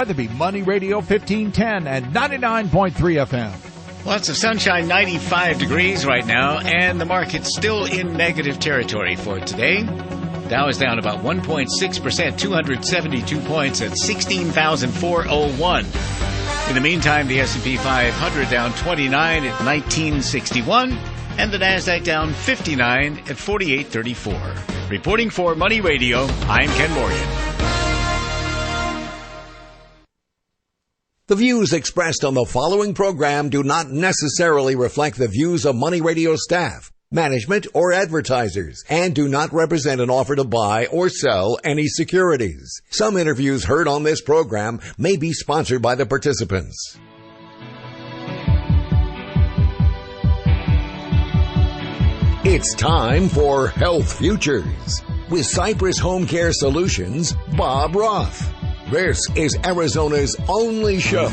Weatherby Money Radio 1510 and 99.3 FM. Lots of sunshine, 95 degrees right now, and the market's still in negative territory for today. Dow is down about 1.6%, 272 points at 16,401. In the meantime, the S&P 500 down 29 at 1961, and the Nasdaq down 59 at 4834. Reporting for Money Radio, I'm Ken Morgan. The views expressed on the following program do not necessarily reflect the views of Money Radio staff, management, or advertisers, and do not represent an offer to buy or sell any securities. Some interviews heard on this program may be sponsored by the participants. It's time for Health Futures with Cypress Home Care Solutions, Bob Roth. This is Arizona's only show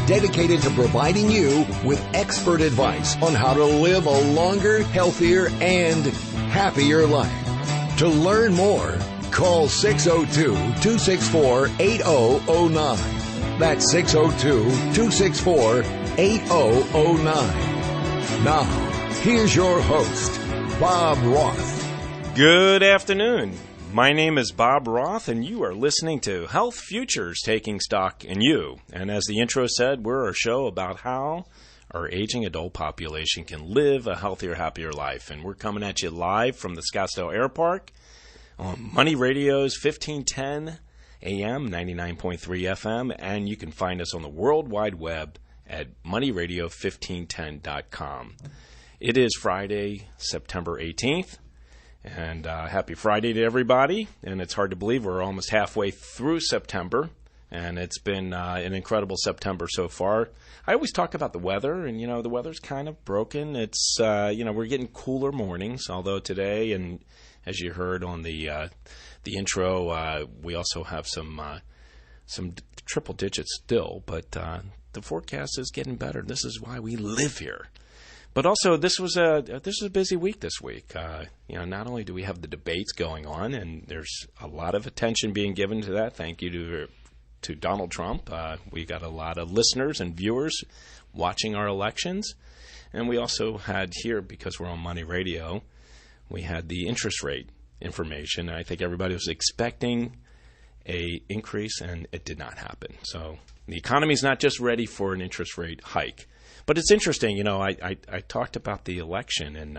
dedicated to providing you with expert advice on how to live a longer, healthier, and happier life. To learn more, call 602-264-8009. That's 602-264-8009. Now, here's your host, Bob Roth. Good afternoon. My name is Bob Roth, and you are listening to Health Futures, Taking Stock in You. And as the intro said, we're a show about how our aging adult population can live a healthier, happier life. And we're coming at you live from the Scottsdale Air Park on Money Radio's 1510 AM, 99.3 FM, and you can find us on the World Wide Web at moneyradio1510.com. It is Friday, September 18th. And happy Friday to everybody. And it's hard to believe we're almost halfway through September. And it's been an incredible September so far. I always talk about the weather. And, you know, the weather's kind of broken. It's, we're getting cooler mornings. Although today, and as you heard on the intro, we also have some triple digits still. But the forecast is getting better. This is why we live here. But also, this was a busy week this week. Not only do we have the debates going on, and there's a lot of attention being given to that. Thank you to Donald Trump. We got a lot of listeners and viewers watching our elections. And we also had here, because we're on Money Radio, we had the interest rate information. And I think everybody was expecting a increase, and it did not happen. So the economy is not just ready for an interest rate hike. But it's interesting, I talked about the election, and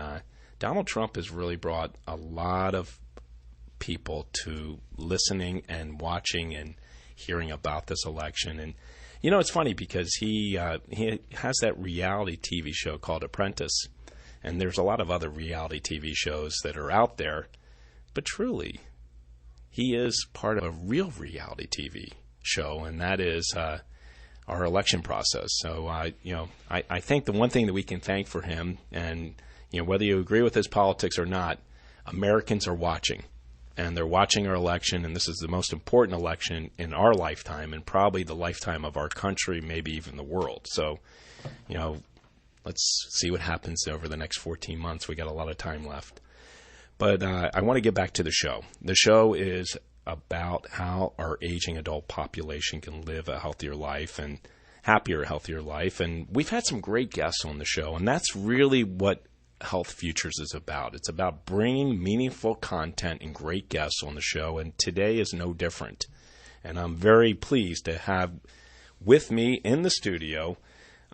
Donald Trump has really brought a lot of people to listening and watching and hearing about this election. And, it's funny because he has that reality TV show called Apprentice, and there's a lot of other reality TV shows that are out there. But truly, he is part of a real reality TV show, and that is our election process. So, I think the one thing that we can thank for him, and, whether you agree with his politics or not, Americans are watching. And they're watching our election, and this is the most important election in our lifetime, and probably the lifetime of our country, maybe even the world. So, let's see what happens over the next 14 months. We got a lot of time left. But I want to get back to the show. The show is about how our aging adult population can live a healthier life and happier, healthier life. And we've had some great guests on the show, and that's really what Health Futures is about. It's about bringing meaningful content and great guests on the show, and today is no different. And I'm very pleased to have with me in the studio,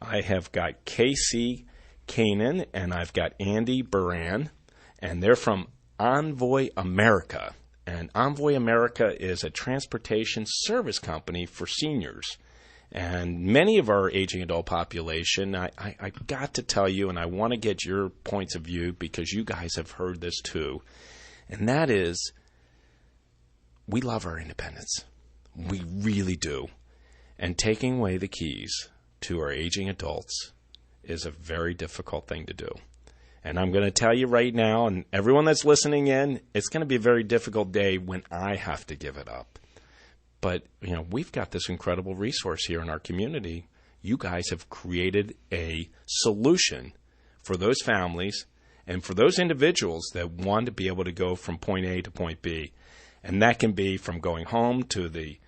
I have got Casey Kanan and I've got Andy Baran, and they're from Envoy America. And Envoy America is a transportation service company for seniors. And many of our aging adult population, I got to tell you, and I want to get your points of view because you guys have heard this too, and that is we love our independence. We really do. And taking away the keys to our aging adults is a very difficult thing to do. And I'm going to tell you right now, and everyone that's listening in, it's going to be a very difficult day when I have to give it up. But, we've got this incredible resource here in our community. You guys have created a solution for those families and for those individuals that want to be able to go from point A to point B. And that can be from going home to the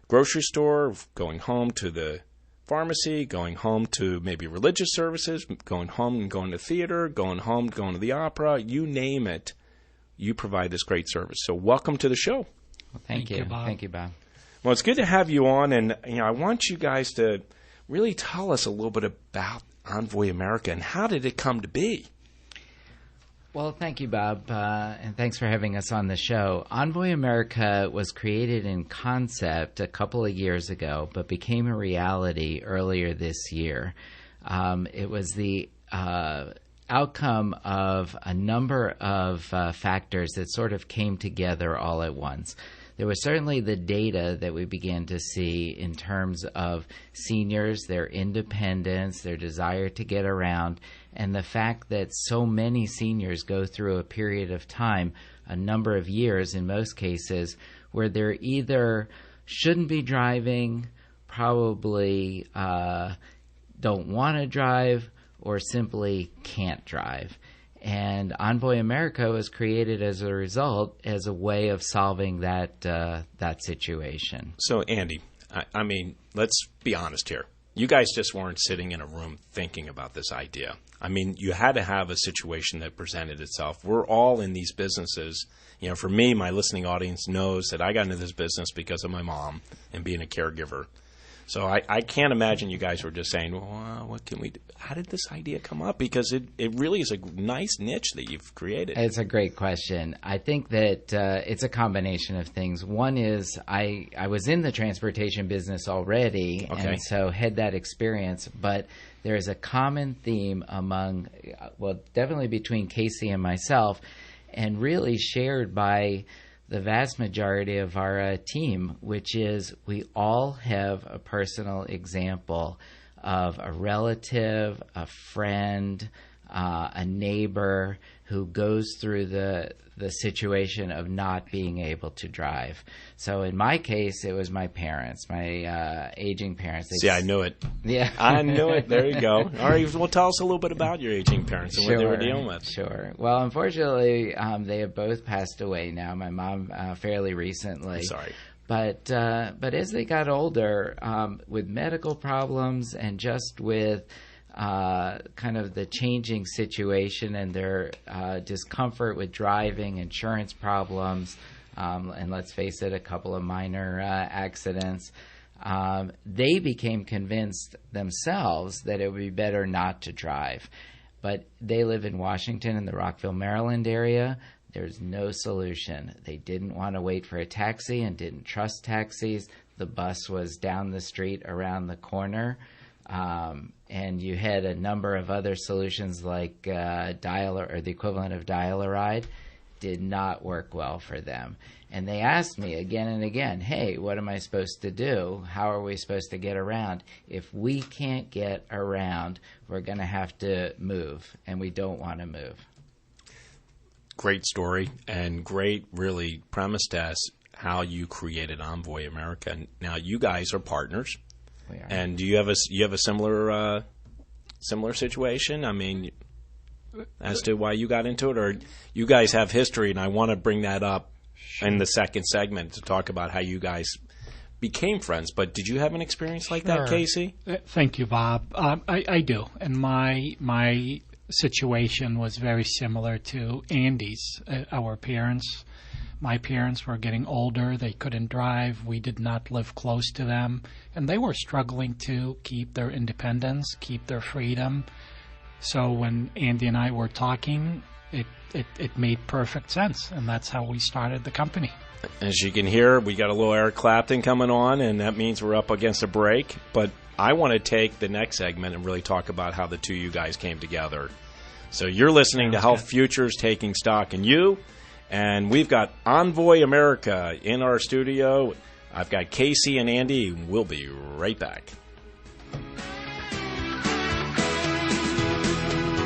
grocery store, going home to the pharmacy, going home to maybe religious services, going home and going to theater, going home, going to the opera, you name it. You provide this great service. So welcome to the show. Well, thank you, Bob. Thank you, Bob. Well, it's good to have you on, and I want you guys to really tell us a little bit about Envoy America and how did it come to be? Well, thank you, Bob, and thanks for having us on the show. Envoy America was created in concept a couple of years ago, but became a reality earlier this year. It was the outcome of a number of factors that sort of came together all at once. There was certainly the data that we began to see in terms of seniors, their independence, their desire to get around, and the fact that so many seniors go through a period of time, a number of years in most cases, where they're either shouldn't be driving, probably don't want to drive, or simply can't drive. And Envoy America was created as a result, as a way of solving that situation. So, Andy, I mean, let's be honest here. You guys just weren't sitting in a room thinking about this idea. I mean, you had to have a situation that presented itself. We're all in these businesses. For me, my listening audience knows that I got into this business because of my mom and being a caregiver. So I can't imagine you guys were just saying, well, what can we do? How did this idea come up? Because it really is a nice niche that you've created. It's a great question. I think that it's a combination of things. One is I was in the transportation business already, and so had that experience, but there is a common theme among, definitely between Casey and myself, and really shared by the vast majority of our team, which is we all have a personal example of a relative, a friend, a neighbor who goes through the situation of not being able to drive. So in my case, it was my parents, my aging parents. See, I knew it. Yeah. I knew it. There you go. All right, well, tell us a little bit about your aging parents and what they were dealing with. Sure. Well, unfortunately, they have both passed away now. My mom fairly recently. I'm sorry. But as they got older, with medical problems and just with kind of the changing situation and their discomfort with driving, insurance problems, and let's face it, a couple of minor accidents, they became convinced themselves that it would be better not to drive. But they live in Washington in the Rockville, Maryland area. There's no solution. They didn't want to wait for a taxi and didn't trust taxis. The bus was down the street around the corner. And you had a number of other solutions like Dial-A or the equivalent of Dial-A-Ride. Did not work well for them. And they asked me again and again, hey, what am I supposed to do? How are we supposed to get around? If we can't get around, we're going to have to move, and we don't want to move. Great story and great, really, premised as how you created Envoy America. Now, you guys are partners. We are. And do you have a similar situation? I mean, as to why you got into it, or you guys have history, and I want to bring that up in the second segment to talk about how you guys became friends. But did you have an experience like that, Casey? Thank you, Bob. I do, and my situation was very similar to Andy's. My parents were getting older. They couldn't drive. We did not live close to them. And they were struggling to keep their independence, keep their freedom. So when Andy and I were talking, it made perfect sense. And that's how we started the company. As you can hear, we got a little Eric Clapton coming on, and that means we're up against a break. But I want to take the next segment and really talk about how the two of you guys came together. So you're listening to Health Futures, Taking Stock in You. And we've got Envoy America in our studio. I've got Casey and Andy. We'll be right back.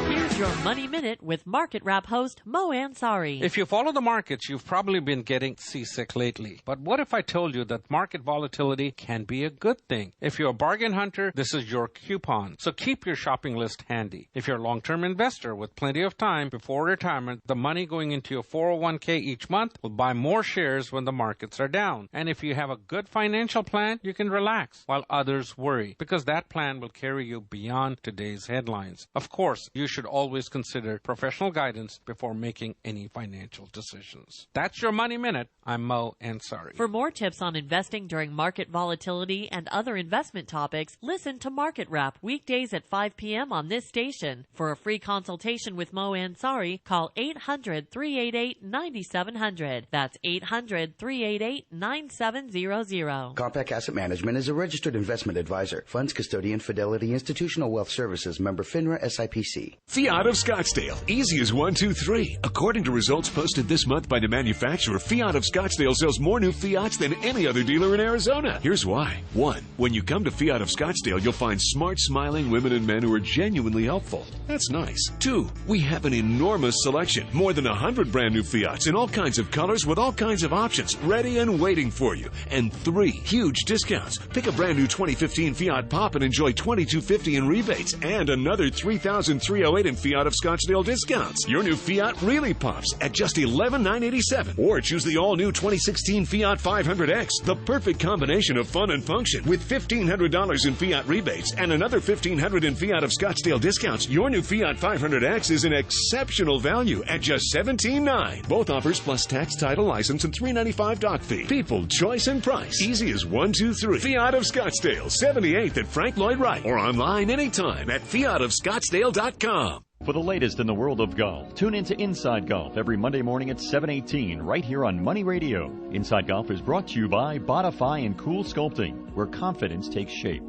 Here's Here's your Money Minute with Market Wrap host Mo Ansari. If you follow the markets, you've probably been getting seasick lately. But what if I told you that market volatility can be a good thing? If you're a bargain hunter, this is your coupon. So keep your shopping list handy. If you're a long-term investor with plenty of time before retirement, the money going into your 401k each month will buy more shares when the markets are down. And if you have a good financial plan, you can relax while others worry, because that plan will carry you beyond today's headlines. Of course, you should always consider professional guidance before making any financial decisions. That's your Money Minute. I'm Mo Ansari. For more tips on investing during market volatility and other investment topics, listen to Market Wrap weekdays at 5 p.m. on this station. For a free consultation with Mo Ansari, call 800-388-9700. That's 800-388-9700. Compact Asset Management is a registered investment advisor. Funds custodian, Fidelity Institutional Wealth Services, member FINRA SIPC. Fiat of Scottsdale. Easy as 1, 2, 3. According to results posted this month by the manufacturer, Fiat of Scottsdale sells more new Fiats than any other dealer in Arizona. Here's why. 1. When you come to Fiat of Scottsdale, you'll find smart, smiling women and men who are genuinely helpful. That's nice. 2. We have an enormous selection. More than 100 brand new Fiats in all kinds of colors with all kinds of options ready and waiting for you. And 3. Huge discounts. Pick a brand new 2015 Fiat Pop and enjoy $2,250 in rebates and another $3,308 in Fiat of Scottsdale discounts. Your new Fiat really pops at just $11,987. Or choose the all-new 2016 Fiat 500X, the perfect combination of fun and function. With $1,500 in Fiat rebates and another $1,500 in Fiat of Scottsdale discounts, your new Fiat 500X is an exceptional value at just $17,900. Both offers plus tax, title, license, and $395 dock fee. People, choice, and price. Easy as 1, 2, 3. Fiat of Scottsdale, 78th at Frank Lloyd Wright, or online anytime at fiatofscottsdale.com. For the latest in the world of golf, tune into Inside Golf every Monday morning at 7:18 right here on Money Radio. Inside Golf is brought to you by Bodify and Cool Sculpting, where confidence takes shape.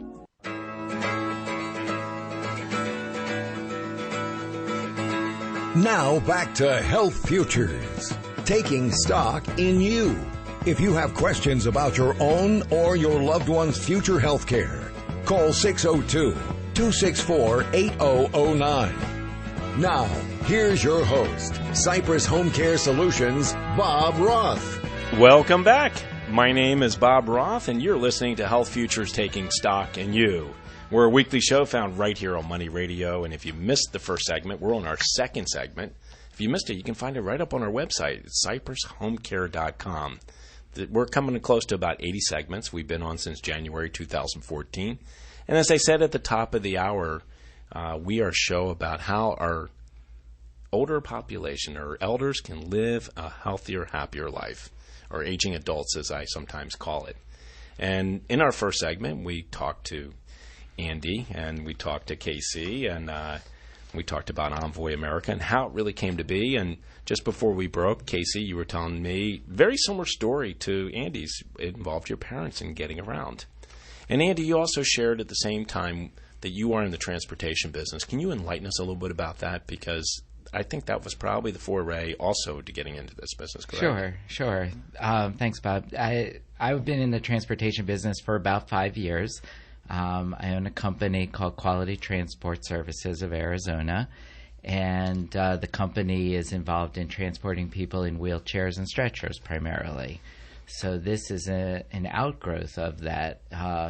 Now back to Health Futures, taking stock in you. If you have questions about your own or your loved one's future health care, call 602-264-8009. Now, here's your host, Cypress Home Care Solutions, Bob Roth. Welcome back. My name is Bob Roth, and you're listening to Health Futures Taking Stock in You. We're a weekly show found right here on Money Radio, and if you missed the first segment, we're on our second segment. If you missed it, you can find it right up on our website. It's cypresshomecare.com. We're coming close to about 80 segments. We've been on since January 2014. And as I said at the top of the hour, we are a show about how our older population, or elders, can live a healthier, happier life, or aging adults, as I sometimes call it. And in our first segment, we talked to Andy, and we talked to Casey, and we talked about Envoy America and how it really came to be. And just before we broke, Casey, you were telling me very similar story to Andy's. It involved your parents in getting around. And Andy, you also shared at the same time that you are in the transportation business. Can you enlighten us a little bit about that? Because I think that was probably the foray also to getting into this business, correct? Sure. Thanks, Bob. I've been in the transportation business for about 5 years. I own a company called Quality Transport Services of Arizona, and the company is involved in transporting people in wheelchairs and stretchers primarily. So this is an outgrowth of that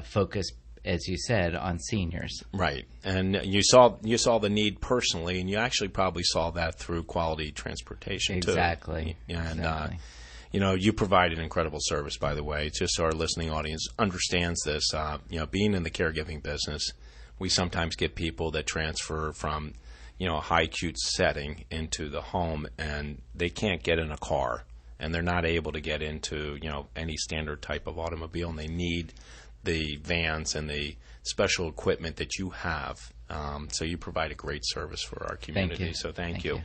focus, as you said, on seniors. Right. And you saw the need personally, and you actually probably saw that through Quality Transportation too. Exactly. And you provide an incredible service, by the way, just so our listening audience understands this. Being in the caregiving business, we sometimes get people that transfer from, a high acute setting into the home, and they can't get in a car, and they're not able to get into, any standard type of automobile, and they need the vans and the special equipment that you have. So you provide a great service for our community. Thank you. So thank you.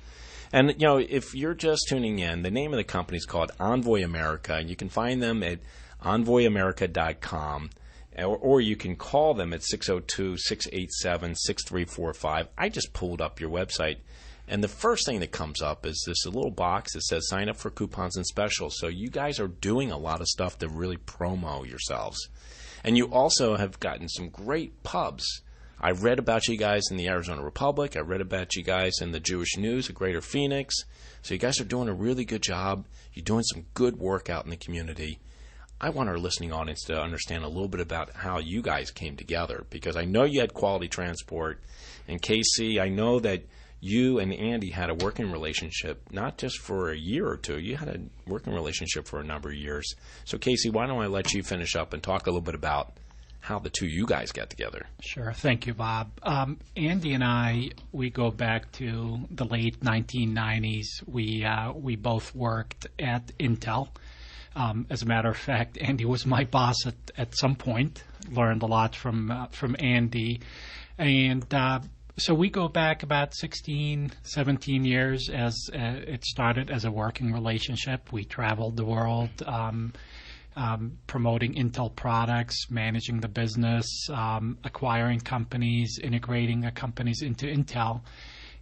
And, if you're just tuning in, the name of the company is called Envoy America, and you can find them at envoyamerica.com, or you can call them at 602-687-6345. I just pulled up your website, and the first thing that comes up is this little box that says sign up for coupons and specials. So you guys are doing a lot of stuff to really promo yourselves. And you also have gotten some great pubs I read about you guys in the Arizona Republic. I read about you guys in the Jewish News of Greater Phoenix. So you guys are doing a really good job. You're doing some good work out in the community. I want our listening audience to understand a little bit about how you guys came together, because I know you had Quality Transport. And Casey, I know that you and Andy had a working relationship, not just for a year or two. You had a working relationship for a number of years. So Casey, why don't I let you finish up and talk a little bit about how the two you guys got together. Sure. Thank you, Bob. Andy and I, we go back to the late 1990s. We both worked at Intel. As a matter of fact, Andy was my boss at some point. Learned a lot from Andy. And so we go back about 16, 17 years as it started as a working relationship. We traveled the world, promoting Intel products, managing the business, acquiring companies, integrating the companies into Intel.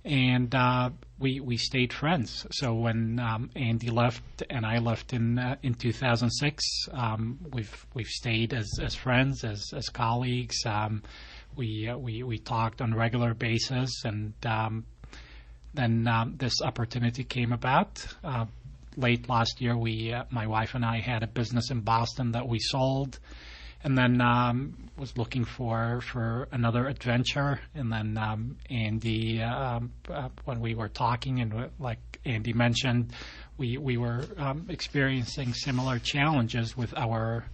And we stayed friends. So when Andy left and I left in 2006, we've stayed as friends, as colleagues. We talked on a regular basis, and then this opportunity came about. Late last year, my wife and I had a business in Boston that we sold, and then was looking for another adventure. And then Andy, when we were talking, and like Andy mentioned, we were experiencing similar challenges with our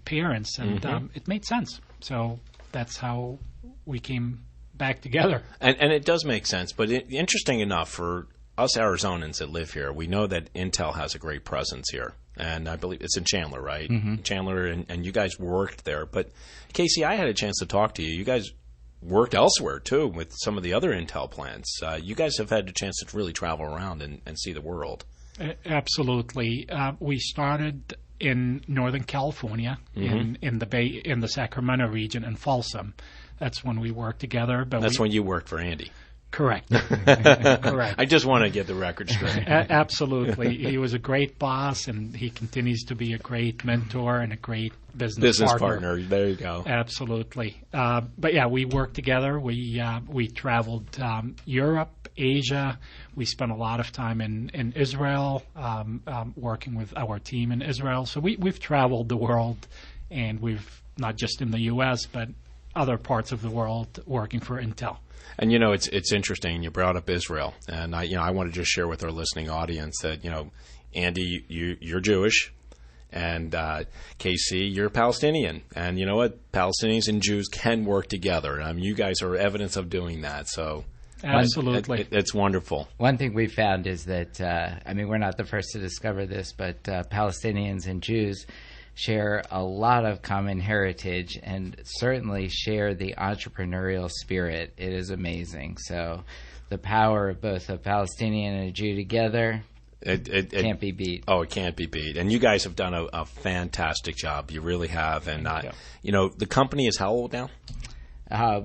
parents, and it made sense. So that's how we came back together. And it does make sense, but interesting enough, for us Arizonans that live here, we know that Intel has a great presence here. And I believe it's in Chandler, right? Mm-hmm. Chandler, and you guys worked there. But, Casey, I had a chance to talk to you. You guys worked elsewhere, too, with some of the other Intel plants. You guys have had a chance to really travel around and see the world. Absolutely. We started in Northern California, in the Sacramento region, in Folsom. That's when we worked together. But that's when you worked for Andy. Correct. Correct. I just want to get the record straight. Absolutely. He was a great boss, and he continues to be a great mentor and a great business partner. There you go. Absolutely. But yeah, we worked together. We traveled Europe, Asia. We spent a lot of time in Israel, working with our team in Israel. So we've traveled the world, and we've not just in the U.S., but other parts of the world working for Intel. And, you know, it's interesting. You brought up Israel. And, I want to just share with our listening audience that, Andy, you're Jewish. And Casey, you're Palestinian. And you know what? Palestinians and Jews can work together. You guys are evidence of doing that. So absolutely. It's wonderful. One thing we found is that, we're not the first to discover this, but Palestinians and Jews share a lot of common heritage and certainly share the entrepreneurial spirit. It is amazing. So the power of both a Palestinian and a Jew together it can't be beat. Oh, it can't be beat. And you guys have done a fantastic job. You really have. And, the company is how old now?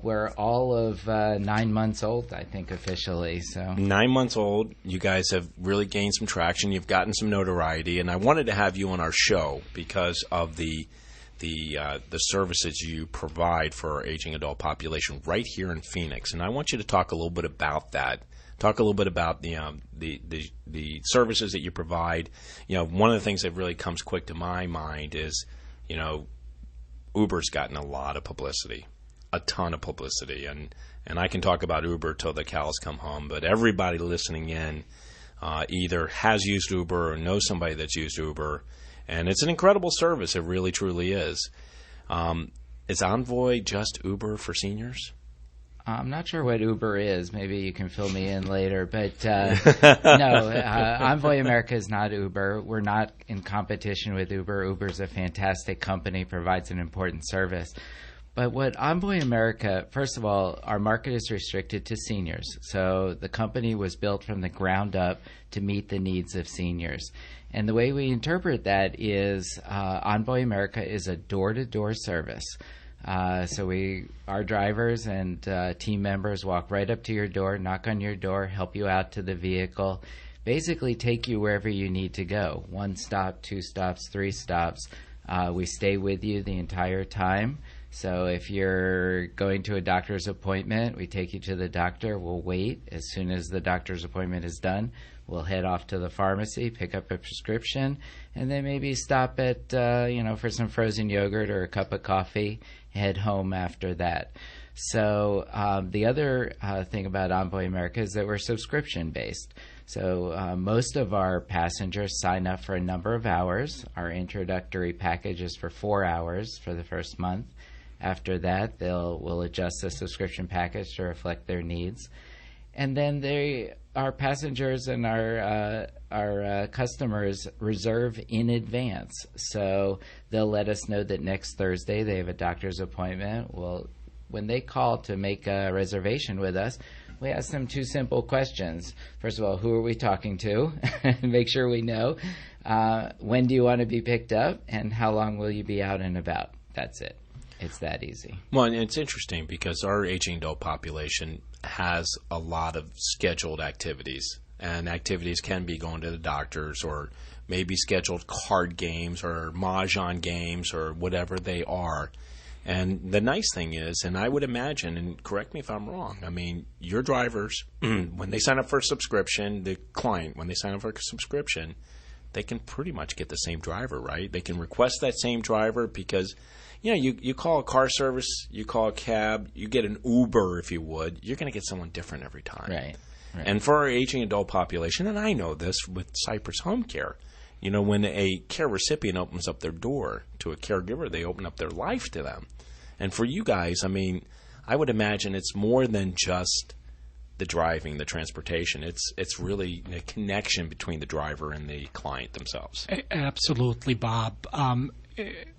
We're all of 9 months old, I think, officially. So 9 months old. You guys have really gained some traction. You've gotten some notoriety, and I wanted to have you on our show because of the services you provide for our aging adult population right here in Phoenix. And I want you to talk a little bit about that. Talk a little bit about the services that you provide. One of the things that really comes quick to my mind is, Uber's gotten a lot of publicity. A ton of publicity, and I can talk about Uber till the cows come home, but everybody listening in either has used Uber or knows somebody that's used Uber, and it's an incredible service. It really, truly is. Is Envoy just Uber for seniors? I'm not sure what Uber is. Maybe you can fill me in later. But no, Envoy America is not Uber. We're not in competition with Uber. Uber's a fantastic company, provides an important service. But what Envoy America, first of all, our market is restricted to seniors. So the company was built from the ground up to meet the needs of seniors. And the way we interpret that is Envoy America is a door-to-door service. So our drivers and team members walk right up to your door, knock on your door, help you out to the vehicle, basically take you wherever you need to go. 1 stop, 2 stops, 3 stops. We stay with you the entire time. So if you're going to a doctor's appointment, we take you to the doctor. We'll wait. As soon as the doctor's appointment is done, we'll head off to the pharmacy, pick up a prescription, and then maybe stop at, for some frozen yogurt or a cup of coffee, head home after that. So the other thing about Envoy America is that we're subscription-based. So most of our passengers sign up for a number of hours. Our introductory package is for 4 hours for the first month. After that, we'll adjust the subscription package to reflect their needs. And then our passengers and our customers reserve in advance. So they'll let us know that next Thursday they have a doctor's appointment. Well, when they call to make a reservation with us, we ask them 2 simple questions. First of all, who are we talking to? Make sure we know. When do you want to be picked up? And how long will you be out and about? That's it. It's that easy. Well, and it's interesting because our aging adult population has a lot of scheduled activities. And activities can be going to the doctors or maybe scheduled card games or mahjong games or whatever they are. And the nice thing is, and I would imagine, and correct me if I'm wrong, I mean, your drivers, when they sign up for a subscription, the client, when they sign up for a subscription, they can pretty much get the same driver, right? They can request that same driver because, you call a car service, you call a cab, you get an Uber, if you would, you're going to get someone different every time. Right. And for our aging adult population, and I know this with Cypress Home Care, when a care recipient opens up their door to a caregiver, they open up their life to them. And for you guys, I mean, I would imagine it's more than just the driving, the transportation. It's really a connection between the driver and the client themselves. Absolutely, Bob.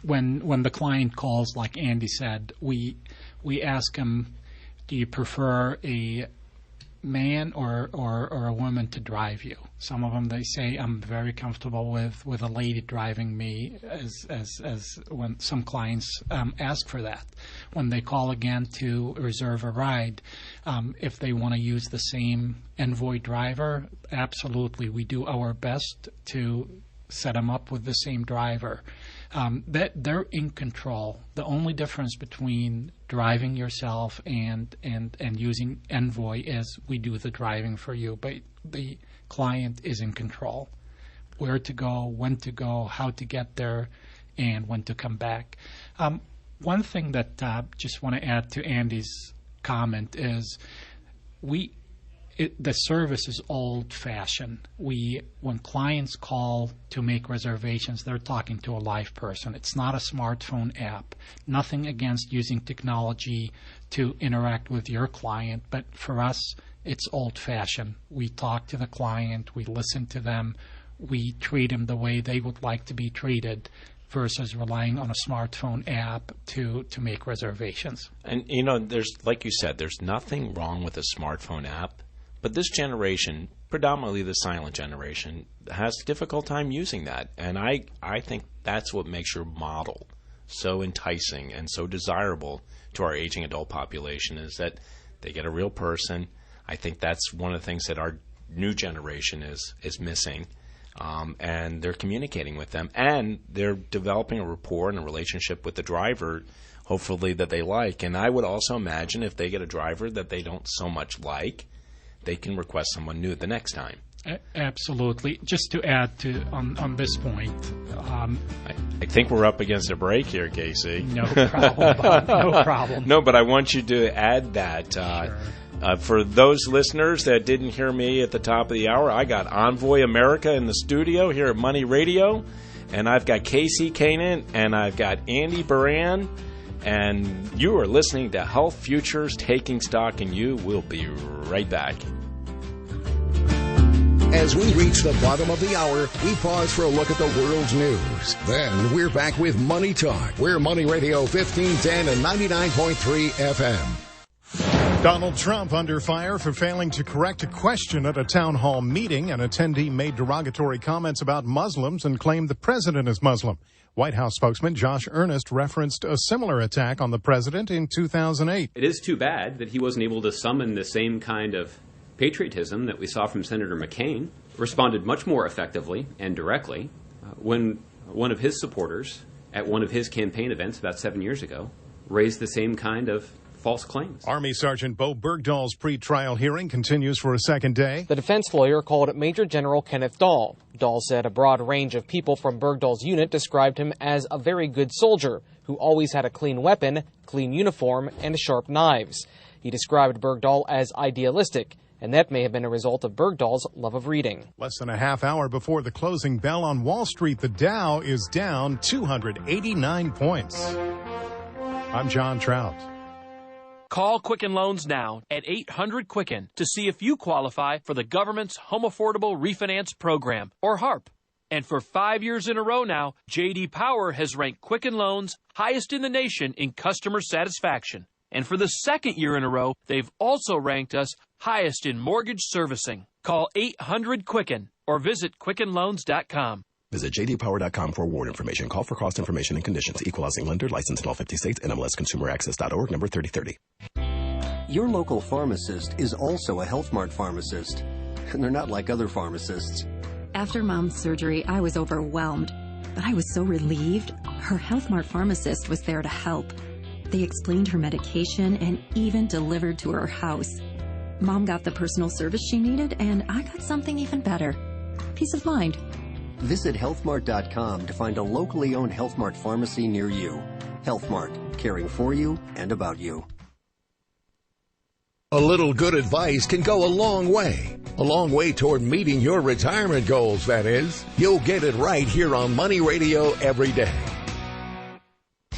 When the client calls, like Andy said, we ask them, do you prefer a man or a woman to drive you? Some of them, they say, I'm very comfortable with a lady driving me, as when some clients ask for that. When they call again to reserve a ride, if they want to use the same Envoy driver, absolutely, we do our best to set them up with the same driver. That they're in control. The only difference between driving yourself and using Envoy is we do the driving for you, but the client is in control. Where to go, when to go, how to get there, and when to come back. One thing that just want to add to Andy's comment is the service is old-fashioned. When clients call to make reservations, they're talking to a live person. It's not a smartphone app. Nothing against using technology to interact with your client, but for us, it's old-fashioned. We talk to the client, we listen to them, we treat them the way they would like to be treated versus relying on a smartphone app to make reservations. And, there's, like you said, there's nothing wrong with a smartphone app. But this generation, predominantly the silent generation, has a difficult time using that. And I think that's what makes your model so enticing and so desirable to our aging adult population is that they get a real person. I think that's one of the things that our new generation is missing. And they're communicating with them. And they're developing a rapport and a relationship with the driver, hopefully, that they like. And I would also imagine if they get a driver that they don't so much like, they can request someone new the next time. Absolutely. Just to add on this point. I think we're up against a break here, Casey. No problem, Bob. No problem. No, but I want you to add that. Sure. For those listeners that didn't hear me at the top of the hour, I got Envoy America in the studio here at Money Radio, and I've got Casey Kanan, and I've got Andy Baran, and you are listening to Health Futures Taking Stock in You. We'll be right back. As we reach the bottom of the hour, we pause for a look at the world's news. Then we're back with Money Talk. We're Money Radio 1510 and 99.3 FM. Donald Trump under fire for failing to correct a question at a town hall meeting. An attendee made derogatory comments about Muslims and claimed the president is Muslim. White House spokesman Josh Earnest referenced a similar attack on the president in 2008. It is too bad that he wasn't able to summon the same kind of patriotism that we saw from Senator McCain. Responded much more effectively and directly when one of his supporters at one of his campaign events about 7 years ago raise the same kind of false claims. Army Sergeant Bo Bergdahl's pretrial hearing continues for a second day. The defense lawyer called Major General Kenneth Dahl. Dahl said a broad range of people from Bergdahl's unit described him as a very good soldier who always had a clean weapon, clean uniform, and sharp knives. He described Bergdahl as idealistic, and that may have been a result of Bergdahl's love of reading. Less than a half hour before the closing bell on Wall Street, the Dow is down 289 points. I'm John Trout. Call Quicken Loans now at 800-QUICKEN to see if you qualify for the government's Home Affordable Refinance Program, or HARP. And for 5 years in a row now, J.D. Power has ranked Quicken Loans highest in the nation in customer satisfaction. And for the second year in a row, they've also ranked us highest in mortgage servicing. Call 800-QUICKEN or visit QuickenLoans.com. Visit jdpower.com for award information. Call for cost information and conditions. Equal housing lender. Licensed in all 50 states. NMLSConsumerAccess.org. Number 3030. Your local pharmacist is also a Health Mart pharmacist. And they're not like other pharmacists. After Mom's surgery, I was overwhelmed. But I was so relieved. Her Health Mart pharmacist was there to help. They explained her medication and even delivered to her house. Mom got the personal service she needed, and I got something even better. Peace of mind. Visit healthmart.com to find a locally owned Health Mart pharmacy near you. Health Mart, caring for you and about you. A little good advice can go a long way. A long way toward meeting your retirement goals, that is. You'll get it right here on Money Radio every day.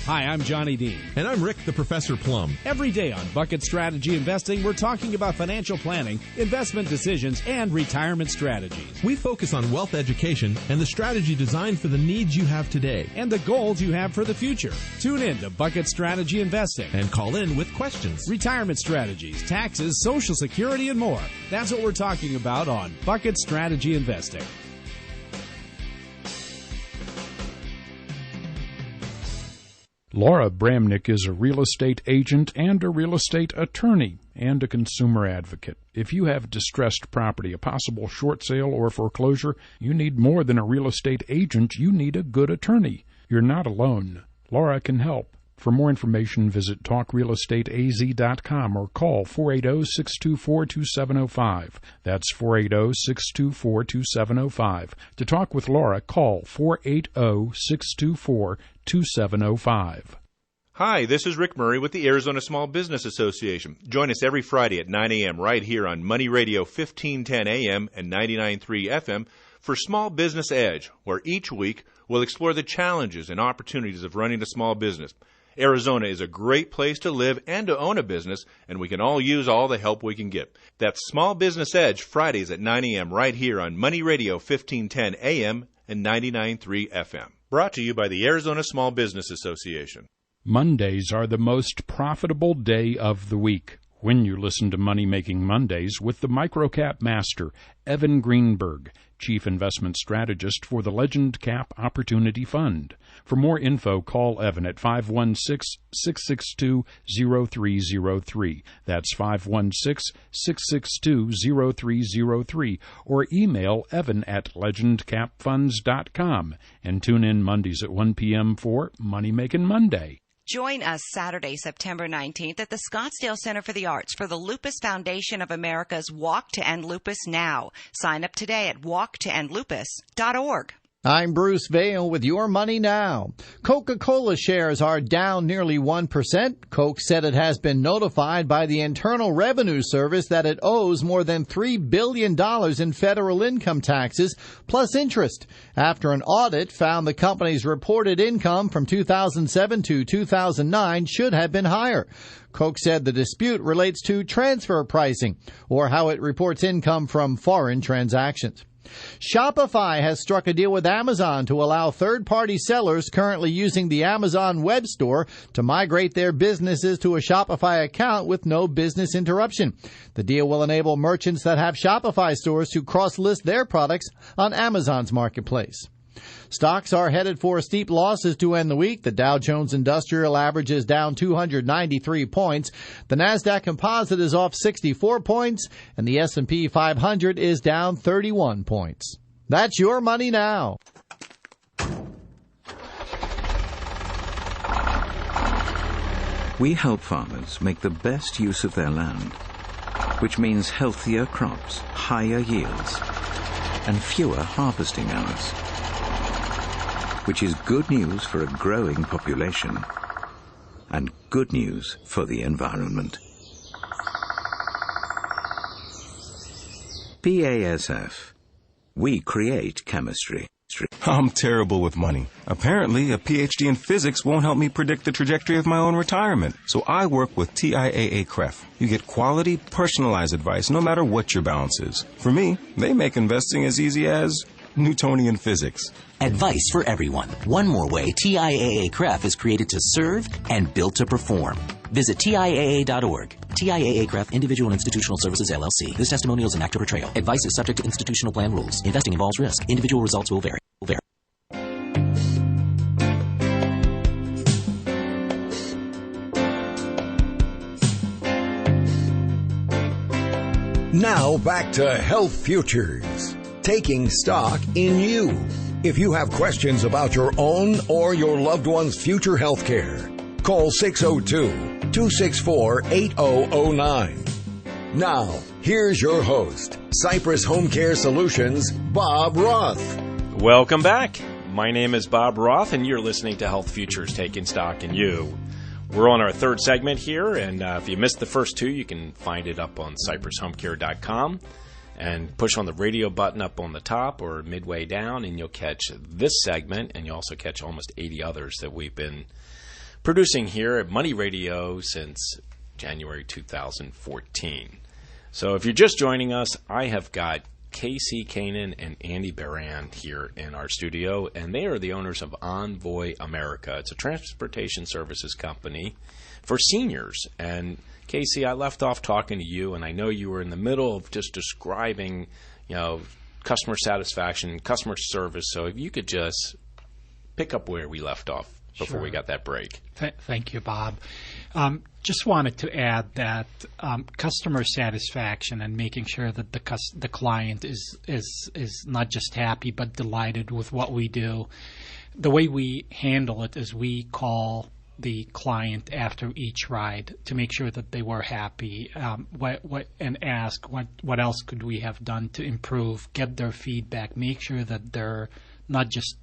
Hi, I'm Johnny Dean. And I'm Rick the Professor Plum. Every day on Bucket Strategy Investing, we're talking about financial planning, investment decisions, and retirement strategies. We focus on wealth education and the strategy designed for the needs you have today. And the goals you have for the future. Tune in to Bucket Strategy Investing. And call in with questions. Retirement strategies, taxes, Social Security, and more. That's what we're talking about on Bucket Strategy Investing. Laura Bramnick is a real estate agent and a real estate attorney and a consumer advocate. If you have distressed property, a possible short sale or foreclosure, you need more than a real estate agent. You need a good attorney. You're not alone. Laura can help. For more information, visit talkrealestateaz.com or call 480-624-2705. That's 480-624-2705. To talk with Laura, call 480-624-2705. Hi, this is Rick Murray with the Arizona Small Business Association. Join us every Friday at 9 a.m. right here on Money Radio 1510 a.m. and 99.3 FM for Small Business Edge, where each week we'll explore the challenges and opportunities of running a small business. Arizona is a great place to live and to own a business, and we can all use all the help we can get. That's Small Business Edge, Fridays at 9 a.m. right here on Money Radio 1510 a.m. and 99.3 FM. Brought to you by the Arizona Small Business Association. Mondays are the most profitable day of the week. When you listen to Money Making Mondays with the microcap master, Evan Greenberg, Chief Investment Strategist for the Legend Cap Opportunity Fund. For more info, call Evan at 516-662-0303. That's 516-662-0303. Or email Evan at legendcapfunds.com. And tune in Mondays at 1 p.m. for Money Making Monday. Join us Saturday, September 19th at the Scottsdale Center for the Arts for the Lupus Foundation of America's Walk to End Lupus Now. Sign up today at walktoendlupus.org. I'm Bruce Vail with Your Money Now. Coca-Cola shares are down nearly 1%. Coke said it has been notified by the Internal Revenue Service that it owes more than $3 billion in federal income taxes plus interest after an audit found the company's reported income from 2007 to 2009 should have been higher. Coke said the dispute relates to transfer pricing, or how it reports income from foreign transactions. Shopify has struck a deal with Amazon to allow third-party sellers currently using the Amazon web store to migrate their businesses to a Shopify account with no business interruption. The deal will enable merchants that have Shopify stores to cross-list their products on Amazon's marketplace. Stocks are headed for steep losses to end the week. The Dow Jones Industrial Average is down 293 points. The Nasdaq Composite is off 64 points, and the S&P 500 is down 31 points. That's Your Money Now. We help farmers make the best use of their land, which means healthier crops, higher yields, and fewer harvesting hours, which is good news for a growing population and good news for the environment. BASF. We create chemistry. I'm terrible with money. Apparently, a PhD in physics won't help me predict the trajectory of my own retirement. So I work with TIAA-CREF. You get quality, personalized advice no matter what your balance is. For me, they make investing as easy as Newtonian physics. Advice for everyone. One more way TIAA-CREF is created to serve and built to perform. Visit TIAA.org. TIAA-CREF Individual and Institutional Services, LLC. This testimonial is an actor portrayal. Advice is subject to institutional plan rules. Investing involves risk. Individual results will vary. Now back to Health Futures, taking stock in you. If you have questions about your own or your loved one's future health care, call 602-264-8009. Now, here's your host, Cypress Home Care Solutions, Bob Roth. Welcome back. My name is Bob Roth, and you're listening to Health Futures, taking stock in you. We're on our third segment here, and if you missed the first two, you can find it up on cypresshomecare.com and push on the radio button up on the top or midway down, and you'll catch this segment, and you'll also catch almost 80 others that we've been producing here at Money Radio since January 2014. So if you're just joining us, I have got Casey Kanan and Andy Baran here in our studio, and they are the owners of Envoy America. It's a transportation services company for seniors. And Casey, I left off talking to you, and I know you were in the middle of just describing, customer satisfaction, customer service. So if you could just pick up where we left off before we got that break. Thank you, Bob. Just wanted to add that customer satisfaction and making sure that the client is not just happy but delighted with what we do. The way we handle it is we call the client after each ride to make sure that they were happy, and ask what else could we have done to improve, get their feedback, make sure that they're not just,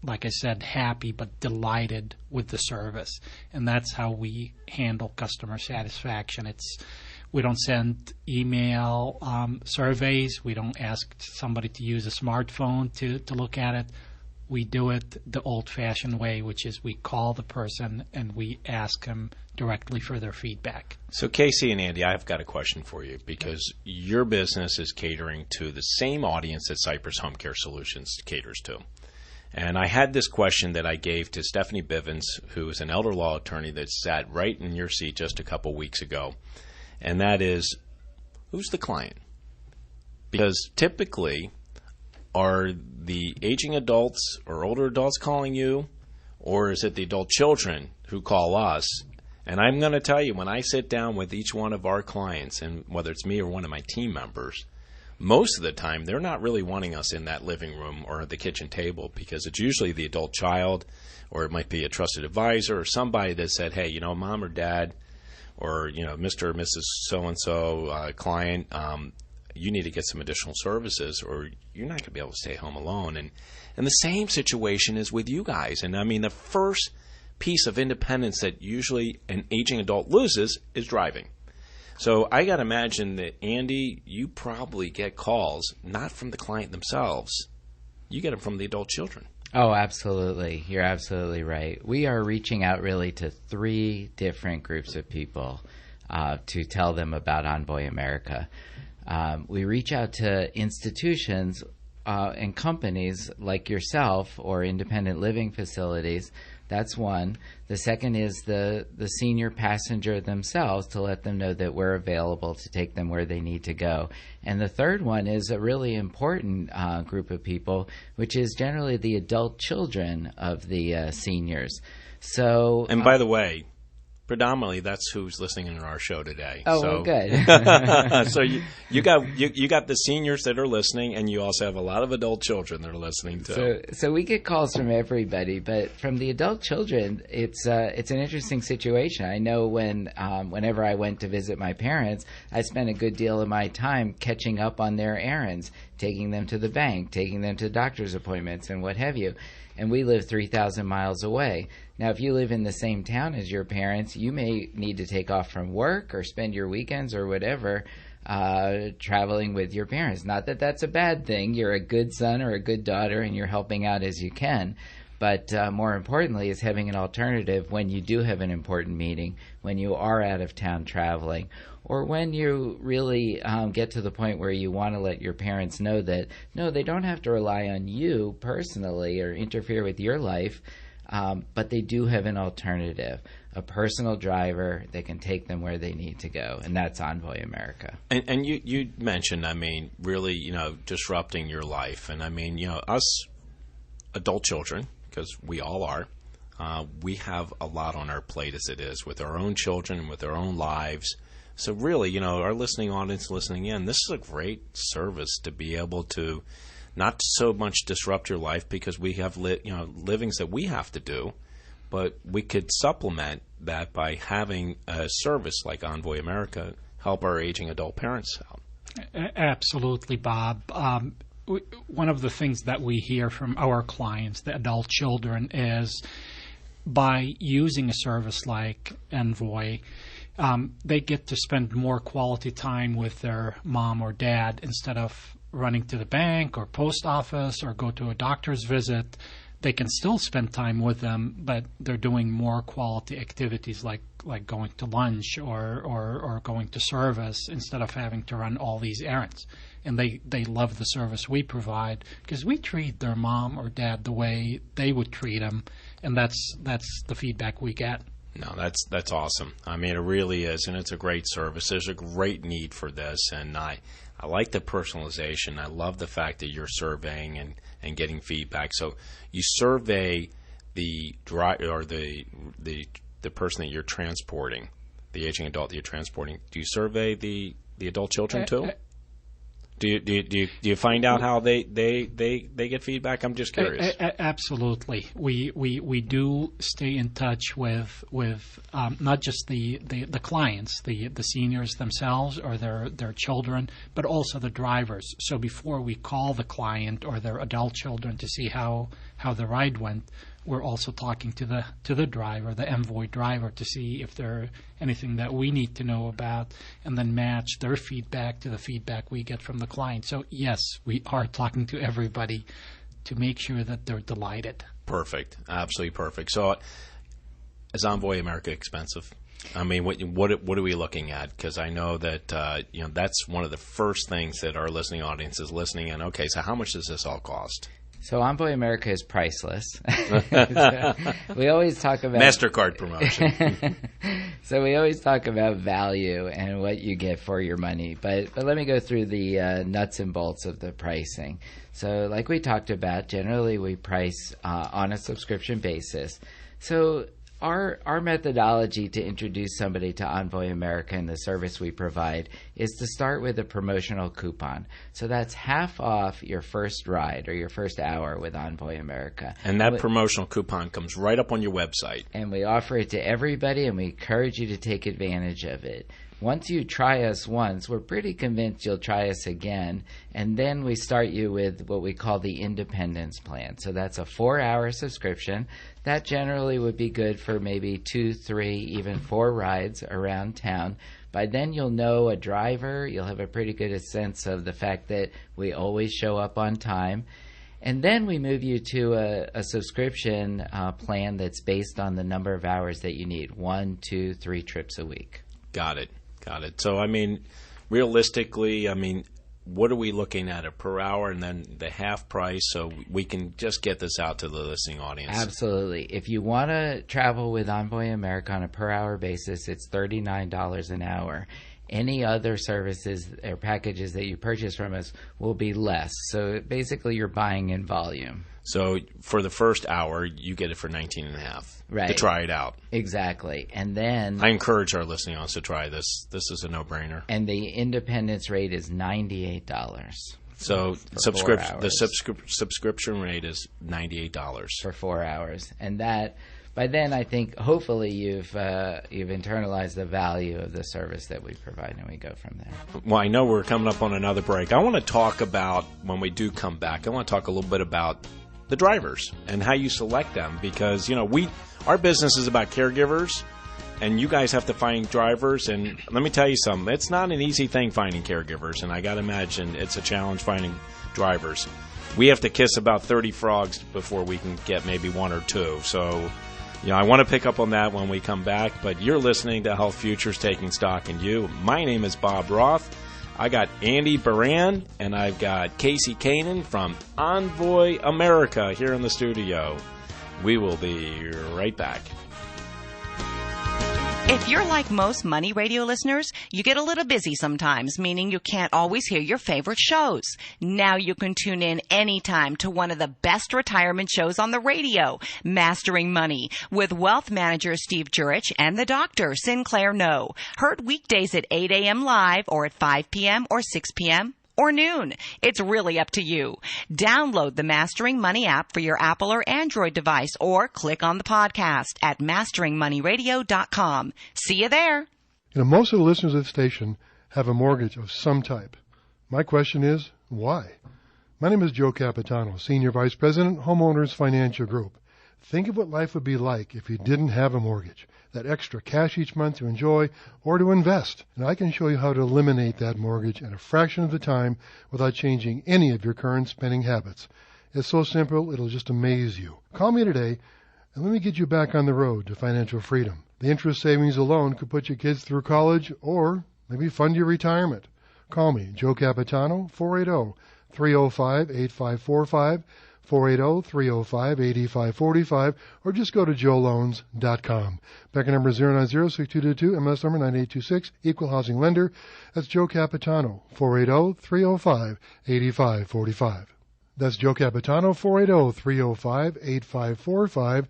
like I said, happy but delighted with the service. And that's how we handle customer satisfaction. We don't send email surveys. We don't ask somebody to use a smartphone to look at it. We do it the old-fashioned way, which is we call the person and we ask them directly for their feedback. So Casey and Andy, I've got a question for you, because your business is catering to the same audience that Cypress Home Care Solutions caters to. And I had this question that I gave to Stephanie Bivens, who is an elder law attorney that sat right in your seat just a couple weeks ago. And that is, who's the client? Because typically, are the aging adults or older adults calling you, or is it the adult children who call us? And I'm going to tell you, when I sit down with each one of our clients, and whether it's me or one of my team members, most of the time, they're not really wanting us in that living room or at the kitchen table, because it's usually the adult child, or it might be a trusted advisor or somebody that said, hey, mom or dad, or, Mr. or Mrs. So-and-so client, you need to get some additional services, or you're not going to be able to stay home alone. And the same situation is with you guys. And I mean, the first piece of independence that usually an aging adult loses is driving. So I got to imagine that, Andy, you probably get calls not from the client themselves. You get them from the adult children. Oh, absolutely. You're absolutely right. We are reaching out really to 3 different groups of people to tell them about Envoy America. We reach out to institutions and companies like yourself or independent living facilities. That's one. The second is the senior passenger themselves, to let them know that we're available to take them where they need to go. And the third one is a really important group of people, which is generally the adult children of the seniors. So, and by the way, predominantly that's who's listening in our show today. Oh, so, well, good. So you got the seniors that are listening, and you also have a lot of adult children that are listening too. So we get calls from everybody, but from the adult children, it's an interesting situation. I know whenever I went to visit my parents, I spent a good deal of my time catching up on their errands, taking them to the bank, taking them to doctor's appointments, and what have you. And we live 3,000 miles away. Now, if you live in the same town as your parents, you may need to take off from work or spend your weekends or whatever traveling with your parents. Not that that's a bad thing. You're a good son or a good daughter, and you're helping out as you can. But more importantly is having an alternative when you do have an important meeting, when you are out of town traveling, or when you really get to the point where you want to let your parents know that, no, they don't have to rely on you personally or interfere with your life, but they do have an alternative, a personal driver that can take them where they need to go, and that's Envoy America. And you mentioned, really, disrupting your life. And, us adult children, because we all are, we have a lot on our plate as it is with our own children and with our own lives. So really, our listening audience listening in, this is a great service to be able to not so much disrupt your life because we have livings that we have to do, but we could supplement that by having a service like Envoy America help our aging adult parents out. Absolutely, Bob. One of the things that we hear from our clients, the adult children, is by using a service like Envoy, they get to spend more quality time with their mom or dad instead of running to the bank or post office or go to a doctor's visit. They can still spend time with them, but they're doing more quality activities like going to lunch or going to service instead of having to run all these errands. And they love the service we provide because we treat their mom or dad the way they would treat them, and that's the feedback we get. No, that's awesome. It really is, and it's a great service. There's a great need for this, and I like the personalization. I love the fact that you're surveying and getting feedback. So you survey the driver or the person that you're transporting, the aging adult that you're transporting. Do you survey the adult children too? Do you find out how they get feedback? I'm just curious. Absolutely, we do stay in touch with not just the clients, the seniors themselves or their children, but also the drivers. So before we call the client or their adult children to see how the ride went, we're also talking to the driver, the Envoy driver, to see if there's anything that we need to know about, and then match their feedback to the feedback we get from the client. So yes, we are talking to everybody to make sure that they're delighted. Perfect, absolutely perfect. So, is Envoy America expensive? What are we looking at? Because I know that that's one of the first things that our listening audience is listening in. Okay, so how much does this all cost? So Envoy America is priceless. We always talk about MasterCard promotion. So we always talk about value and what you get for your money. But let me go through the nuts and bolts of the pricing. So like we talked about, generally we price on a subscription basis. So our methodology to introduce somebody to Envoy America and the service we provide is to start with a promotional coupon. So that's half off your first ride or your first hour with Envoy America. And that promotional coupon comes right up on your website. And we offer it to everybody, and we encourage you to take advantage of it. Once you try us once, we're pretty convinced you'll try us again, and then we start you with what we call the Independence Plan. So that's a 4-hour subscription. That generally would be good for maybe 2, 3, even 4 rides around town. By then you'll know a driver, you'll have a pretty good sense of the fact that we always show up on time. And then we move you to a subscription plan that's based on the number of hours that you need, 1, 2, 3 trips a week. Got it. So, realistically, what are we looking at per hour and then the half price so we can just get this out to the listening audience? Absolutely. If you want to travel with Envoy America on a per hour basis, it's $39 an hour. Any other services or packages that you purchase from us will be less. So basically you're buying in volume. So for the first hour, you get it for $19.50 right. to try it out. Exactly. And then I encourage our listening audience to try this. This is a no-brainer. And the independence rate is $98. So the subscription rate is $98 for 4 hours. And that by then, I think hopefully you've internalized the value of the service that we provide, and we go from there. Well, I know we're coming up on another break. I want to talk about, when we do come back, I want to talk a little bit about the drivers and how you select them, because our business is about caregivers, and you guys have to find drivers. And let me tell you something, it's not an easy thing finding caregivers, and I got to imagine it's a challenge finding drivers. We have to kiss about 30 frogs before we can get maybe one or two. So I want to pick up on that when we come back, but you're listening to Health Futures Taking Stock in You. My name is Bob Roth. I got Andy Baran, and I've got Casey Kanan from Envoy America here in the studio. We will be right back. If you're like most Money Radio listeners, you get a little busy sometimes, meaning you can't always hear your favorite shows. Now you can tune in anytime to one of the best retirement shows on the radio, Mastering Money, with wealth manager Steve Jurich and the doctor, Sinclair No. Heard weekdays at 8 a.m. live or at 5 p.m. or 6 p.m. or noon. It's really up to you. Download the Mastering Money app for your Apple or Android device, or click on the podcast at masteringmoneyradio.com. See you there. Most of the listeners of the station have a mortgage of some type. My question is, why? My name is Joe Capitano, Senior Vice President, Homeowners Financial Group. Think of what life would be like if you didn't have a mortgage, that extra cash each month to enjoy or to invest. And I can show you how to eliminate that mortgage in a fraction of the time without changing any of your current spending habits. It's so simple, it'll just amaze you. Call me today and let me get you back on the road to financial freedom. The interest savings alone could put your kids through college or maybe fund your retirement. Call me, Joe Capitano, 480-305-8545, 480-305-8545, or just go to joeloans.com. Back number 090-6222, MS number 9826, Equal Housing Lender. That's Joe Capitano, 480-305-8545. That's Joe Capitano, 480-305-8545,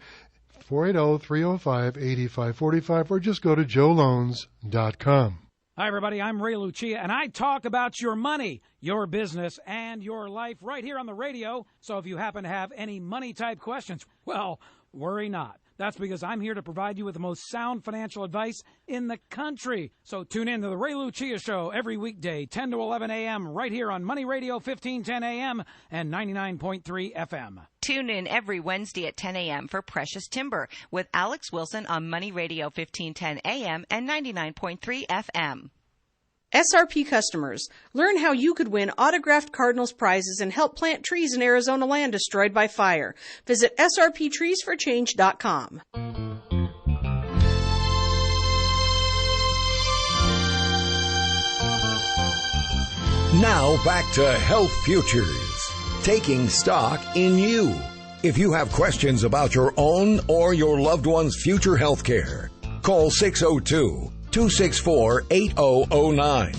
480-305-8545, or just go to joeloans.com. Hi, everybody. I'm Ray Lucia, and I talk about your money, your business, and your life right here on the radio. So if you happen to have any money-type questions, well, worry not. That's because I'm here to provide you with the most sound financial advice in the country. So tune in to the Ray Lucia Show every weekday, 10 to 11 a.m., right here on Money Radio 1510 a.m. and 99.3 FM. Tune in every Wednesday at 10 a.m. for Precious Timber with Alex Wilson on Money Radio 1510 a.m. and 99.3 FM. SRP customers, learn how you could win autographed Cardinals prizes and help plant trees in Arizona land destroyed by fire. Visit srptreesforchange.com. Now back to Health Futures, taking stock in you. If you have questions about your own or your loved one's future health care, call 602-264-8009.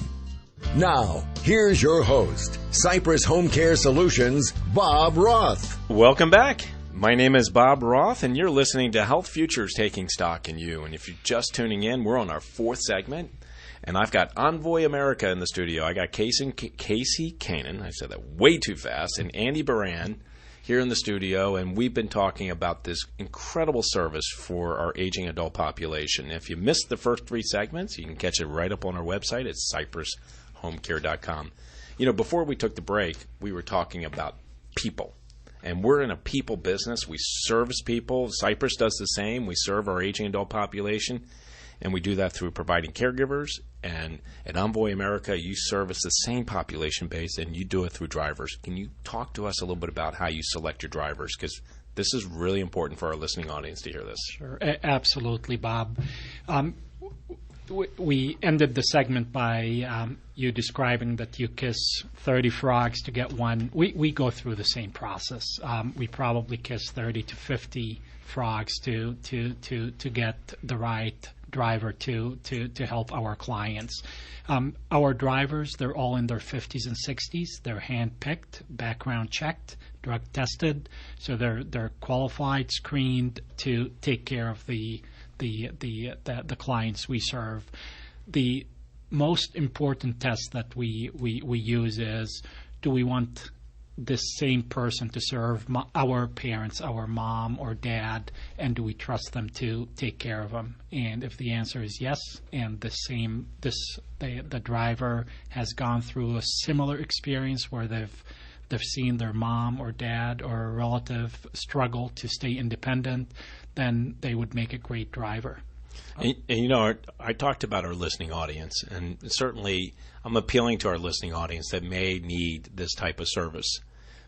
Now, here's your host, Cypress Home Care Solutions, Bob Roth. Welcome back. My name is Bob Roth, and you're listening to Health Futures Taking Stock in You. And if you're just tuning in, we're on our fourth segment, and I've got Envoy America in the studio. I got Casey Kanan, I said that way too fast, and Andy Baran here in the studio, and we've been talking about this incredible service for our aging adult population. If you missed the first three segments, you can catch it right up on our website at cypresshomecare.com. Before we took the break, we were talking about people. And we're in a people business. We service people. Cypress does the same. We serve our aging adult population, and we do that through providing caregivers. And at Envoy America, you service the same population base, and you do it through drivers. Can you talk to us a little bit about how you select your drivers? Because this is really important for our listening audience to hear this. Sure, absolutely, Bob. We ended the segment by you describing that you kiss 30 frogs to get one. We go through the same process. We probably kiss 30 to 50 frogs to get the right driver to help our clients. Our drivers, they're all in their 50s and 60s. They're hand-picked, background checked, drug tested, so they're qualified, screened to take care of the clients we serve. The most important test that we use is, do we want this same person to serve our parents, our mom or dad, and do we trust them to take care of them? And if the answer is yes, and the driver has gone through a similar experience where they've seen their mom or dad or a relative struggle to stay independent, then they would make a great driver. And you know, I talked about our listening audience, and certainly I'm appealing to our listening audience that may need this type of service.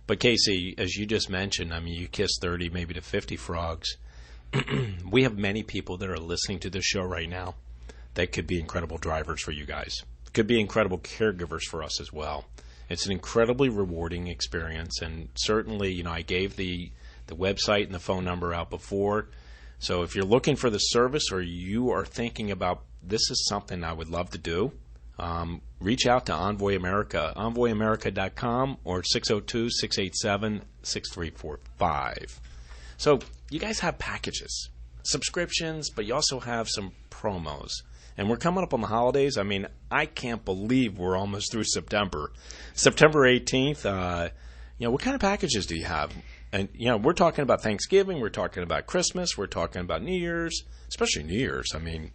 But Casey, as you just mentioned, I mean, you kiss 30, maybe to 50 frogs. We have many people that are listening to this show right now that could be incredible drivers for you guys. Could be incredible caregivers for us as well. It's an incredibly rewarding experience, and certainly, you know, I gave the website and the phone number out before. So if you're looking for the service or you are thinking about this is something I would love to do, reach out to Envoy America, envoyamerica.com or 602-687-6345. So you guys have packages, subscriptions, but you also have some promos. And we're coming up on the holidays. I mean, I can't believe we're almost through September. September 18th, what kind of packages do you have? And, we're talking about Thanksgiving, we're talking about Christmas, we're talking about New Year's, especially New Year's. I mean,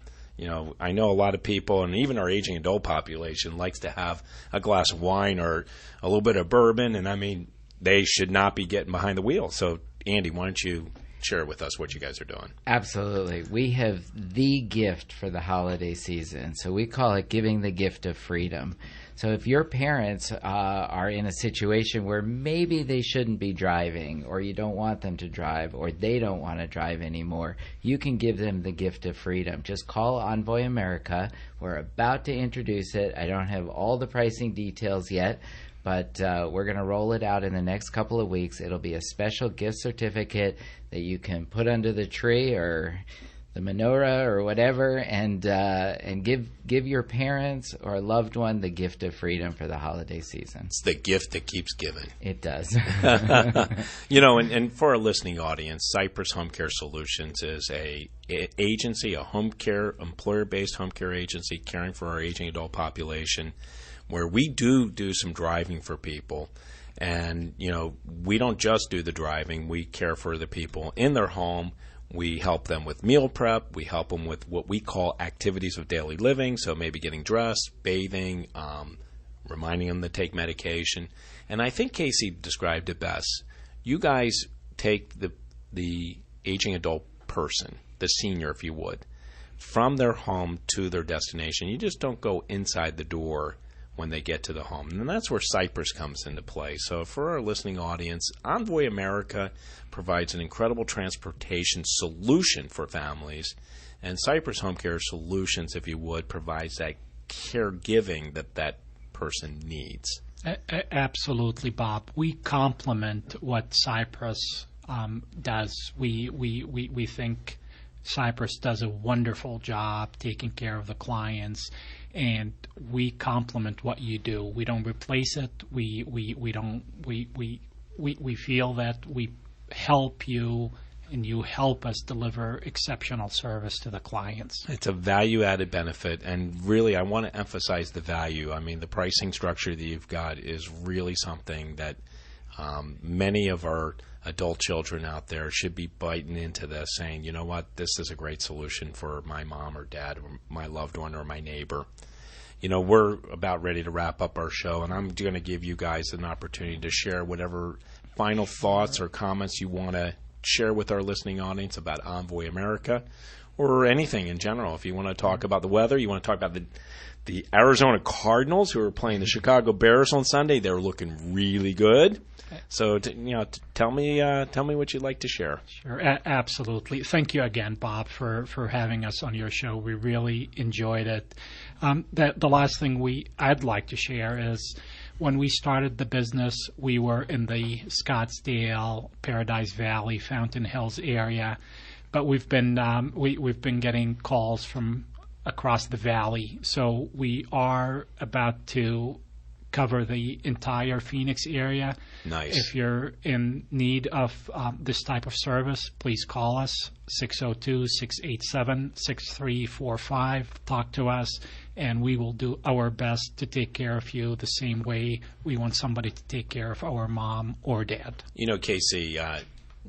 I know a lot of people, and even our aging adult population, likes to have a glass of wine or a little bit of bourbon, and I mean, they should not be getting behind the wheel. So, Andy, why don't you share with us what you guys are doing? Absolutely. We have the gift for the holiday season. So we call it giving the gift of freedom. So if your parents are in a situation where maybe they shouldn't be driving, or you don't want them to drive, or they don't want to drive anymore, you can give them the gift of freedom. Just call Envoy America. We're about to introduce it. I don't have all the pricing details yet, but we're going to roll it out in the next couple of weeks. It'll be a special gift certificate that you can put under the tree or the menorah or whatever, and give your parents or a loved one the gift of freedom for the holiday season. It's the gift that keeps giving. It does. And for our listening audience, Cypress Home Care Solutions is a agency, a home care, employer-based home care agency caring for our aging adult population, where we do some driving for people. And, we don't just do the driving. We care for the people in their home. We help them with meal prep. We help them with what we call activities of daily living, so maybe getting dressed, bathing, reminding them to take medication. And I think Casey described it best. You guys take the aging adult person, the senior, if you would, from their home to their destination. You just don't go inside the door when they get to the home. And that's where Cypress comes into play. So for our listening audience, Envoy America provides an incredible transportation solution for families. And Cypress Home Care Solutions, if you would, provides that caregiving that person needs. Absolutely, Bob. We complement what Cypress does. We think Cypress does a wonderful job taking care of the clients, and we complement what you do. We don't replace it. We feel that we help you, and you help us deliver exceptional service to the clients. It's a value-added benefit, and really I want to emphasize the value. I mean, the pricing structure that you've got is really something that many of our adult children out there should be biting into this, saying, you know what, this is a great solution for my mom or dad or my loved one or my neighbor. We're about ready to wrap up our show, and I'm going to give you guys an opportunity to share whatever final thoughts or comments you want to share with our listening audience about Envoy America, or anything in general. If you want to talk about the weather, you want to talk about the Arizona Cardinals, who are playing the Chicago Bears on Sunday. They're looking really good. So, tell me what you'd like to share. Sure, absolutely. Thank you again, Bob, for having us on your show. We really enjoyed it. The last thing I'd like to share is, when we started the business, we were in the Scottsdale, Paradise Valley, Fountain Hills area. but we've been getting calls from across the valley, so we are about to cover the entire Phoenix area. Nice. If you're in need of this type of service, please call us, 602-687-6345. Talk to us, and we will do our best to take care of you the same way we want somebody to take care of our mom or dad. You know, Casey,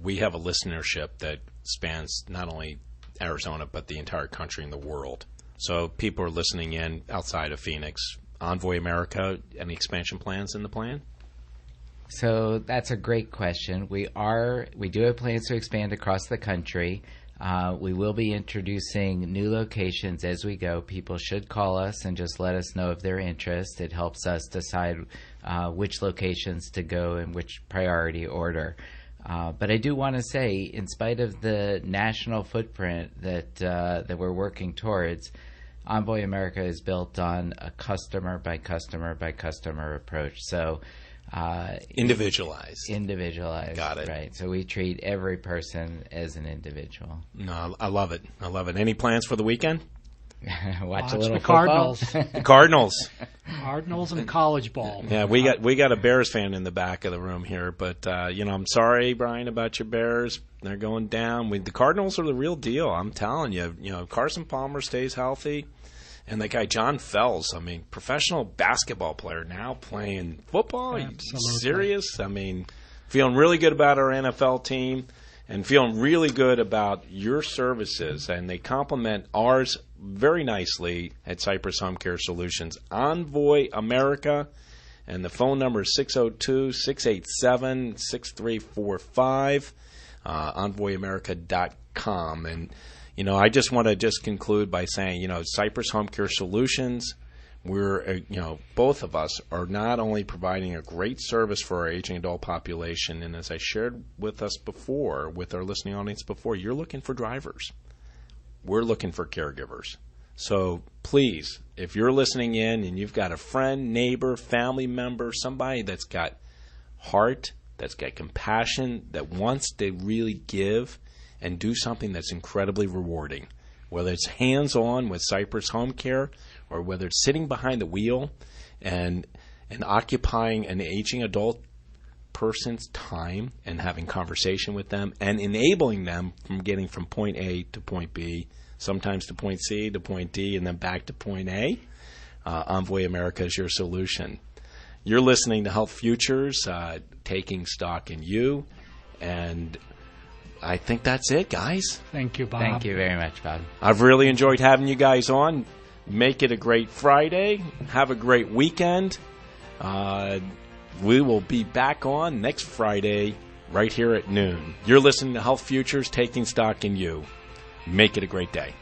we have a listenership that spans not only Arizona, but the entire country and the world. So people are listening in outside of Phoenix. Envoy America, any expansion plans in the plan? So that's a great question. We do have plans to expand across the country. We will be introducing new locations as we go. People should call us and just let us know of their interest. It helps us decide which locations to go in which priority order. But I do want to say, in spite of the national footprint that we're working towards, Envoy America is built on a customer by customer by customer approach. So individualized. Got it. Right. So we treat every person as an individual. No, I love it. Any plans for the weekend? Watch a little the Cardinals. The Cardinals. Cardinals and college ball. Yeah, we got a Bears fan in the back of the room here, but I'm sorry, Brian, about your Bears. They're going down. The Cardinals are the real deal. I'm telling you. Carson Palmer stays healthy, and that guy John Fells. Professional basketball player now playing football. Absolutely. Serious? Feeling really good about our NFL team, and feeling really good about your services, and they complement ours very nicely at Cypress Home Care Solutions. Envoy America, and the phone number is 602-687-6345, envoyamerica.com. And, I just want to conclude by saying, Cypress Home Care Solutions, we're, both of us are not only providing a great service for our aging adult population, and as I shared with us before, with our listening audience before, you're looking for drivers. We're looking for caregivers. So please, if you're listening in and you've got a friend, neighbor, family member, somebody that's got heart, that's got compassion, that wants to really give and do something that's incredibly rewarding, whether it's hands-on with Cypress Home Care or whether it's sitting behind the wheel and occupying an aging adult person's time and having conversation with them and enabling them from getting from point A to point B, sometimes to point C, to point D, and then back to point A. Envoy America is your solution. You're listening to Health Futures, taking stock in you, and I think that's it, guys. Thank you, Bob. Thank you very much, Bob. I've really enjoyed having you guys on. Make it a great Friday. Have a great weekend. We will be back on next Friday right here at noon. You're listening to Health Futures, taking stock in you. Make it a great day.